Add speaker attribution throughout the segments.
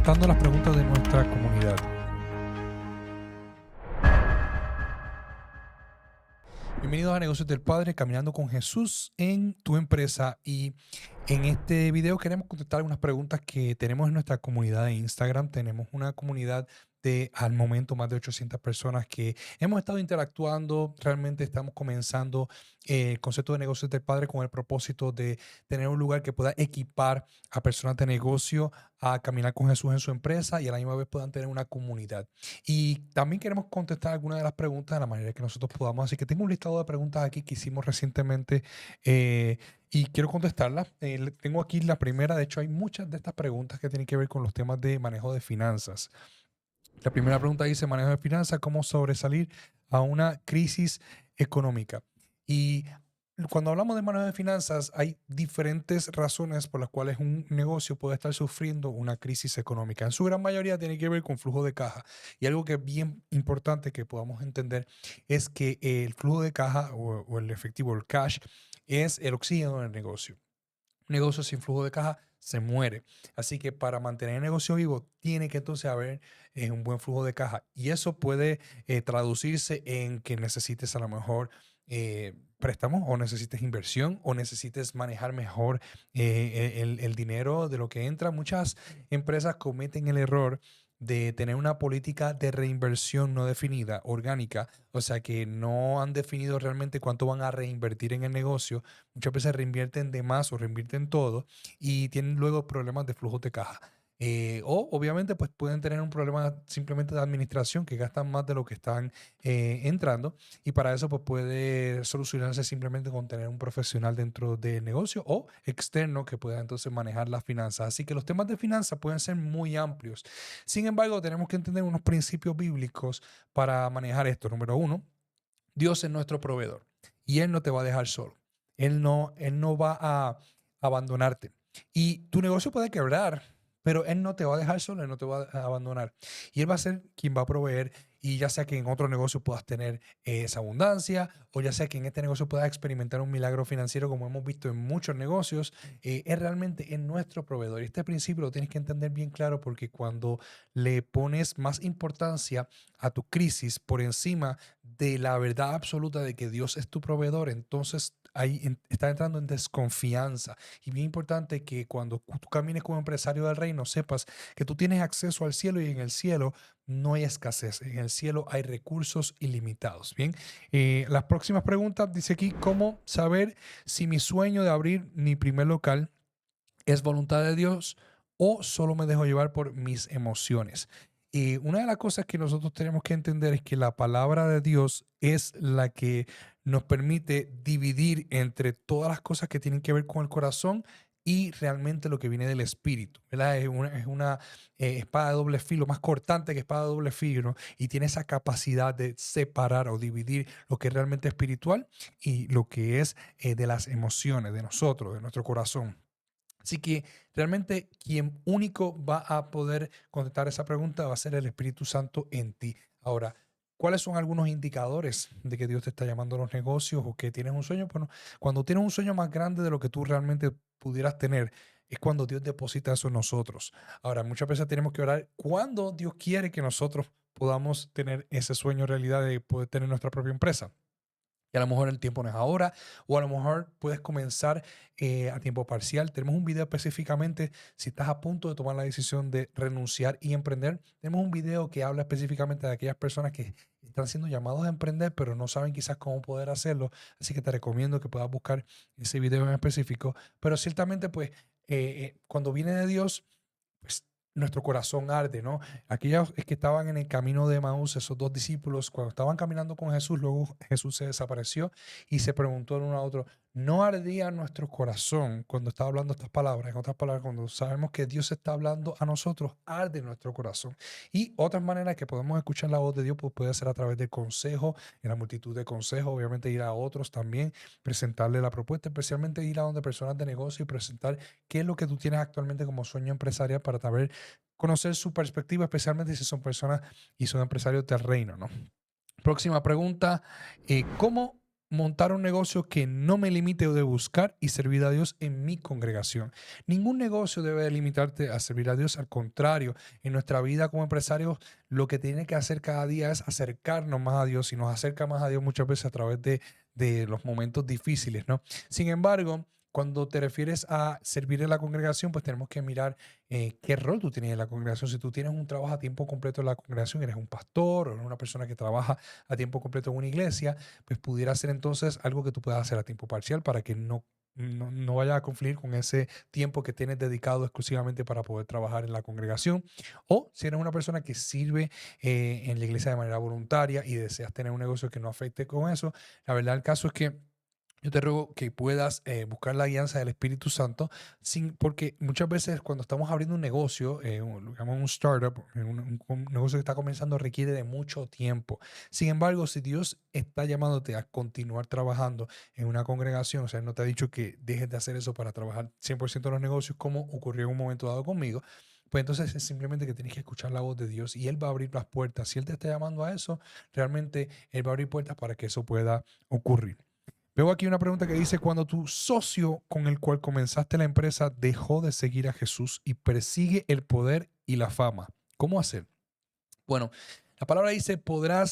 Speaker 1: contestando las preguntas de nuestra comunidad. Bienvenidos a Negocios del Padre, caminando con Jesús en tu empresa. Y en este video queremos contestar algunas preguntas que tenemos en nuestra comunidad de Instagram. Tenemos una comunidad de, al momento, más de 800 personas que hemos estado interactuando. Realmente estamos comenzando el concepto de Negocios del Padre con el propósito de tener un lugar que pueda equipar a personas de negocio a caminar con Jesús en su empresa y a la misma vez puedan tener una comunidad. Y también queremos contestar algunas de las preguntas de la manera que nosotros podamos. Así que tengo un listado de preguntas aquí que hicimos recientemente y quiero contestarlas. Tengo aquí la primera. De hecho, hay muchas de estas preguntas que tienen que ver con los temas de manejo de finanzas. La primera pregunta dice, manejo de finanzas, ¿cómo sobresalir a una crisis económica? Y cuando hablamos de manejo de finanzas, hay diferentes razones por las cuales un negocio puede estar sufriendo una crisis económica. En su gran mayoría tiene que ver con flujo de caja. Y algo que es bien importante que podamos entender es que el flujo de caja o el efectivo, el cash, es el oxígeno del negocio. Un negocio sin flujo de caja se muere. Así que para mantener el negocio vivo, tiene que entonces haber un buen flujo de caja. Y eso puede traducirse en que necesites a lo mejor préstamos o necesites inversión o necesites manejar mejor el dinero de lo que entra. Muchas empresas cometen el error de tener una política de reinversión no definida, orgánica, o sea que no han definido realmente cuánto van a reinvertir en el negocio. Muchas veces reinvierten de más o reinvierten todo y tienen luego problemas de flujo de caja. O obviamente pues pueden tener un problema simplemente de administración, que gastan más de lo que están entrando, y para eso pues puede solucionarse simplemente con tener un profesional dentro del negocio o externo que pueda entonces manejar las finanzas. Así que los temas de finanzas pueden ser muy amplios. Sin embargo, tenemos que entender unos principios bíblicos para manejar esto. Número uno, Dios es nuestro proveedor y Él no te va a dejar solo. Él no va a abandonarte. Y tu negocio puede quebrar, pero Él no te va a dejar solo, Él no te va a abandonar. Y Él va a ser quien va a proveer. Y ya sea que en otro negocio puedas tener esa abundancia, o ya sea que en este negocio puedas experimentar un milagro financiero, como hemos visto en muchos negocios, es realmente en nuestro proveedor. Y este principio lo tienes que entender bien claro, porque cuando le pones más importancia a tu crisis por encima de la verdad absoluta de que Dios es tu proveedor, entonces ahí está entrando en desconfianza. Y bien importante que cuando tú camines como empresario del reino, sepas que tú tienes acceso al cielo, y en el cielo no hay escasez. En el cielo hay recursos ilimitados. Bien, las próximas preguntas dice aquí, ¿cómo saber si mi sueño de abrir mi primer local es voluntad de Dios o solo me dejo llevar por mis emociones? Y una de las cosas que nosotros tenemos que entender es que la palabra de Dios es la que nos permite dividir entre todas las cosas que tienen que ver con el corazón y realmente lo que viene del espíritu, ¿verdad? Es una espada de doble filo, más cortante que espada de doble filo, ¿no? Y tiene esa capacidad de separar o dividir lo que es realmente espiritual y lo que es de las emociones, de nosotros, de nuestro corazón. Así que realmente quien único va a poder contestar esa pregunta va a ser el Espíritu Santo en ti. Ahora, ¿cuáles son algunos indicadores de que Dios te está llamando a los negocios o que tienes un sueño? Bueno, cuando tienes un sueño más grande de lo que tú realmente pudieras tener, es cuando Dios deposita eso en nosotros. Ahora, muchas veces tenemos que orar cuando Dios quiere que nosotros podamos tener ese sueño realidad de poder tener nuestra propia empresa. Y a lo mejor el tiempo no es ahora, o a lo mejor puedes comenzar a tiempo parcial. Tenemos un video específicamente, si estás a punto de tomar la decisión de renunciar y emprender, tenemos un video que habla específicamente de aquellas personas que están siendo llamados a emprender, pero no saben quizás cómo poder hacerlo. Así que te recomiendo que puedas buscar ese video en específico. Pero ciertamente, pues, cuando viene de Dios, pues nuestro corazón arde, ¿no? Aquellos que estaban en el camino de Emaús, esos dos discípulos, cuando estaban caminando con Jesús, luego Jesús se desapareció y se preguntó el uno a otro, ¿no ardía nuestro corazón cuando está hablando estas palabras? En otras palabras, cuando sabemos que Dios está hablando a nosotros, arde nuestro corazón. Y otras maneras que podemos escuchar la voz de Dios, pues puede ser a través del consejo, en la multitud de consejos, obviamente ir a otros también, presentarle la propuesta, especialmente ir a donde personas de negocio y presentar qué es lo que tú tienes actualmente como sueño empresarial para saber conocer su perspectiva, especialmente si son personas y son empresarios del reino, ¿no? Próxima pregunta, ¿cómo montar un negocio que no me limite de buscar y servir a Dios en mi congregación. Ningún negocio debe limitarte a servir a Dios. Al contrario, en nuestra vida como empresarios, lo que tiene que hacer cada día es acercarnos más a Dios y nos acerca más a Dios muchas veces a través de los momentos difíciles, ¿no? Sin embargo, cuando te refieres a servir en la congregación, pues tenemos que mirar qué rol tú tienes en la congregación. Si tú tienes un trabajo a tiempo completo en la congregación, eres un pastor o eres una persona que trabaja a tiempo completo en una iglesia, pues pudiera ser entonces algo que tú puedas hacer a tiempo parcial para que no vaya a conflicir con ese tiempo que tienes dedicado exclusivamente para poder trabajar en la congregación. O si eres una persona que sirve en la iglesia de manera voluntaria y deseas tener un negocio que no afecte con eso, la verdad el caso es que yo te ruego que puedas buscar la guianza del Espíritu Santo, porque muchas veces cuando estamos abriendo un negocio, lo que llamamos un startup, un negocio que está comenzando requiere de mucho tiempo. Sin embargo, si Dios está llamándote a continuar trabajando en una congregación, o sea, no te ha dicho que dejes de hacer eso para trabajar 100% en los negocios, como ocurrió en un momento dado conmigo, pues entonces es simplemente que tienes que escuchar la voz de Dios y Él va a abrir las puertas. Si Él te está llamando a eso, realmente Él va a abrir puertas para que eso pueda ocurrir. Veo aquí una pregunta que dice, cuando tu socio con el cual comenzaste la empresa dejó de seguir a Jesús y persigue el poder y la fama, ¿cómo hacer? Bueno, la palabra dice, podrán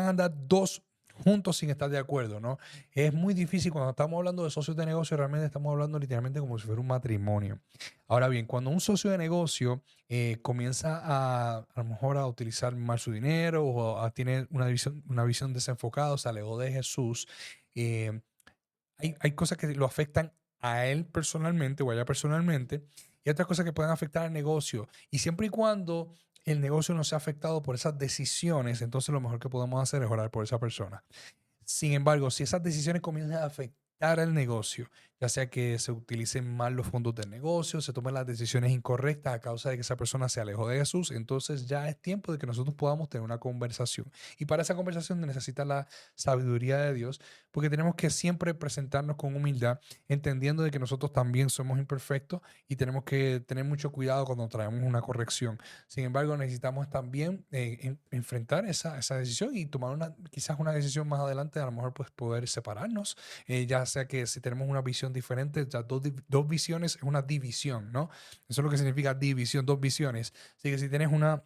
Speaker 1: andar dos juntos sin estar de acuerdo, ¿no? Es muy difícil cuando estamos hablando de socios de negocio, realmente estamos hablando literalmente como si fuera un matrimonio. Ahora bien, cuando un socio de negocio comienza a lo mejor a utilizar mal su dinero o tiene una visión desenfocada, se alejó de Jesús, eh, hay cosas que lo afectan a él personalmente o a ella personalmente y otras cosas que pueden afectar al negocio. Y siempre y cuando el negocio no sea afectado por esas decisiones, entonces lo mejor que podemos hacer es orar por esa persona. Sin embargo, si esas decisiones comienzan a afectar al negocio, ya sea que se utilicen mal los fondos del negocio, se tomen las decisiones incorrectas a causa de que esa persona se alejó de Jesús, entonces ya es tiempo de que nosotros podamos tener una conversación. Y para esa conversación necesita la sabiduría de Dios, porque tenemos que siempre presentarnos con humildad, entendiendo de que nosotros también somos imperfectos y tenemos que tener mucho cuidado cuando traemos una corrección. Sin embargo, necesitamos también enfrentar esa decisión y tomar quizás una decisión más adelante, a lo mejor pues poder separarnos, ya sea que si tenemos una visión diferente, ya dos visiones es una división, ¿no? Eso es lo que significa división, dos visiones. Así que si tienes una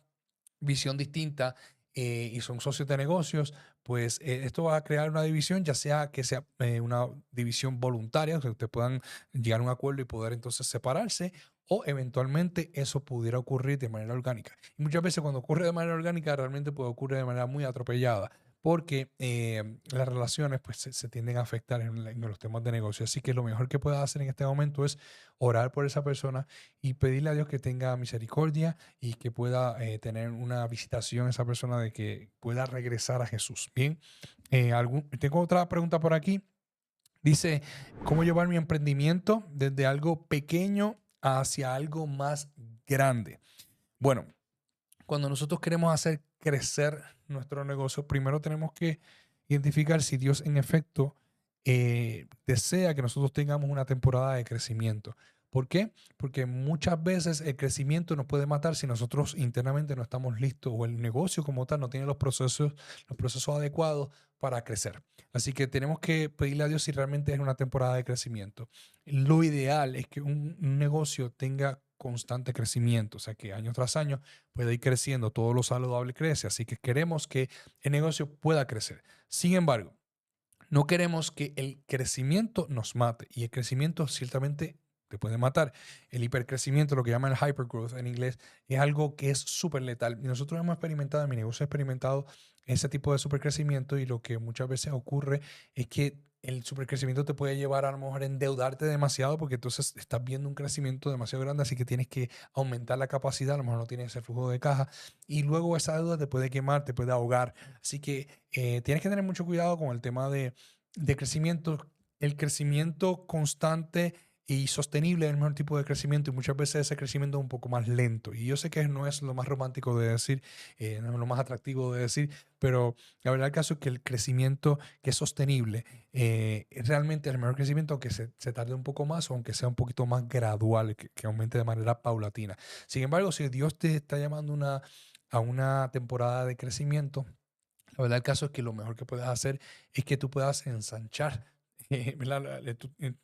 Speaker 1: visión distinta y son socios de negocios, pues esto va a crear una división, ya sea que sea una división voluntaria, o sea, que ustedes puedan llegar a un acuerdo y poder entonces separarse, o eventualmente eso pudiera ocurrir de manera orgánica. Y muchas veces cuando ocurre de manera orgánica, realmente puede ocurrir de manera muy atropellada, porque las relaciones pues se tienden a afectar en los temas de negocio. Así que lo mejor que puedas hacer en este momento es orar por esa persona y pedirle a Dios que tenga misericordia y que pueda tener una visitación esa persona de que pueda regresar a Jesús. Bien, tengo otra pregunta por aquí. Dice, ¿cómo llevar mi emprendimiento desde algo pequeño hacia algo más grande? Bueno, cuando nosotros queremos hacer crecer nuestro negocio, primero tenemos que identificar si Dios en efecto desea que nosotros tengamos una temporada de crecimiento. ¿Por qué? Porque muchas veces el crecimiento nos puede matar si nosotros internamente no estamos listos o el negocio como tal no tiene los procesos adecuados para crecer. Así que tenemos que pedirle a Dios si realmente es una temporada de crecimiento. Lo ideal es que un negocio tenga constante crecimiento, o sea que año tras año puede ir creciendo, todo lo saludable crece, así que queremos que el negocio pueda crecer. Sin embargo, no queremos que el crecimiento nos mate y el crecimiento ciertamente te puede matar. El hipercrecimiento, lo que llaman el hypergrowth en inglés, es algo que es súper letal. Y nosotros hemos experimentado, en mi negocio he experimentado ese tipo de supercrecimiento y lo que muchas veces ocurre es que el supercrecimiento te puede llevar a lo mejor a endeudarte demasiado porque entonces estás viendo un crecimiento demasiado grande, así que tienes que aumentar la capacidad, a lo mejor no tienes ese flujo de caja y luego esa deuda te puede quemar, te puede ahogar. Así que tienes que tener mucho cuidado con el tema de crecimiento. El crecimiento constante y sostenible es el mejor tipo de crecimiento y muchas veces ese crecimiento es un poco más lento. Y yo sé que no es lo más romántico de decir, no es lo más atractivo de decir, pero la verdad el caso es que el crecimiento que es sostenible es realmente el mejor crecimiento, aunque se tarde un poco más o aunque sea un poquito más gradual, que aumente de manera paulatina. Sin embargo, si Dios te está llamando a una temporada de crecimiento, La verdad, el caso es que lo mejor que puedes hacer es que tú puedas ensanchar ¿verdad?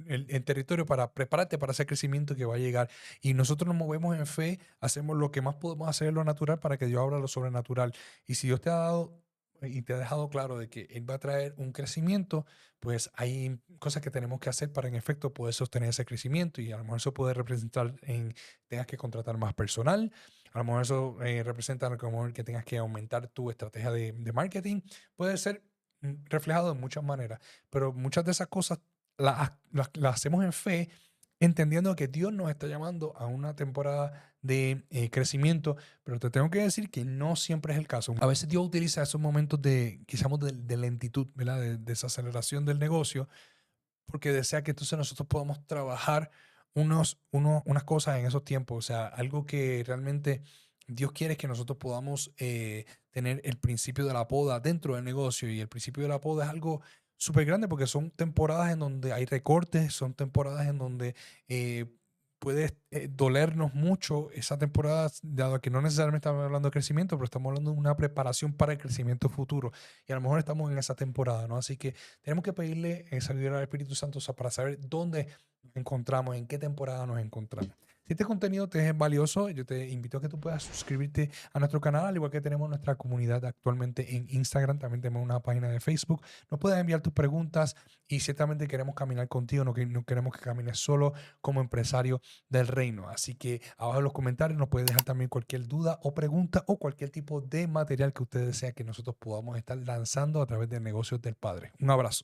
Speaker 1: El territorio para prepararte para ese crecimiento que va a llegar. Y nosotros nos movemos en fe, hacemos lo que más podemos hacer en lo natural para que Dios abra lo sobrenatural. Y si Dios te ha dado y te ha dejado claro de que Él va a traer un crecimiento, pues hay cosas que tenemos que hacer para en efecto poder sostener ese crecimiento. Y a lo mejor eso puede representar en tengas que contratar más personal, a lo mejor eso representa a lo mejor que tengas que aumentar tu estrategia de marketing. Puede ser reflejado de muchas maneras, pero muchas de esas cosas las hacemos en fe, entendiendo que Dios nos está llamando a una temporada de crecimiento, pero te tengo que decir que no siempre es el caso. A veces Dios utiliza esos momentos de, quizás de lentitud, ¿verdad? De desaceleración del negocio, porque desea que entonces nosotros podamos trabajar unas cosas en esos tiempos. O sea, algo que realmente Dios quiere es que nosotros podamos tener el principio de la poda dentro del negocio. Y el principio de la poda es algo súper grande porque son temporadas en donde hay recortes, son temporadas en donde eh, puede dolernos mucho esa temporada, dado que no necesariamente estamos hablando de crecimiento, pero estamos hablando de una preparación para el crecimiento futuro. Y a lo mejor estamos en esa temporada, ¿no? Así que tenemos que pedirle sabiduría al Espíritu Santo, o sea, para saber dónde nos encontramos, en qué temporada nos encontramos. Si este contenido te es valioso, yo te invito a que tú puedas suscribirte a nuestro canal, al igual que tenemos nuestra comunidad actualmente en Instagram, también tenemos una página de Facebook. Nos puedes enviar tus preguntas y ciertamente queremos caminar contigo, no queremos que camines solo como empresario del reino. Así que abajo en los comentarios nos puedes dejar también cualquier duda o pregunta o cualquier tipo de material que usted desea que nosotros podamos estar lanzando a través de Negocios del Padre. Un abrazo.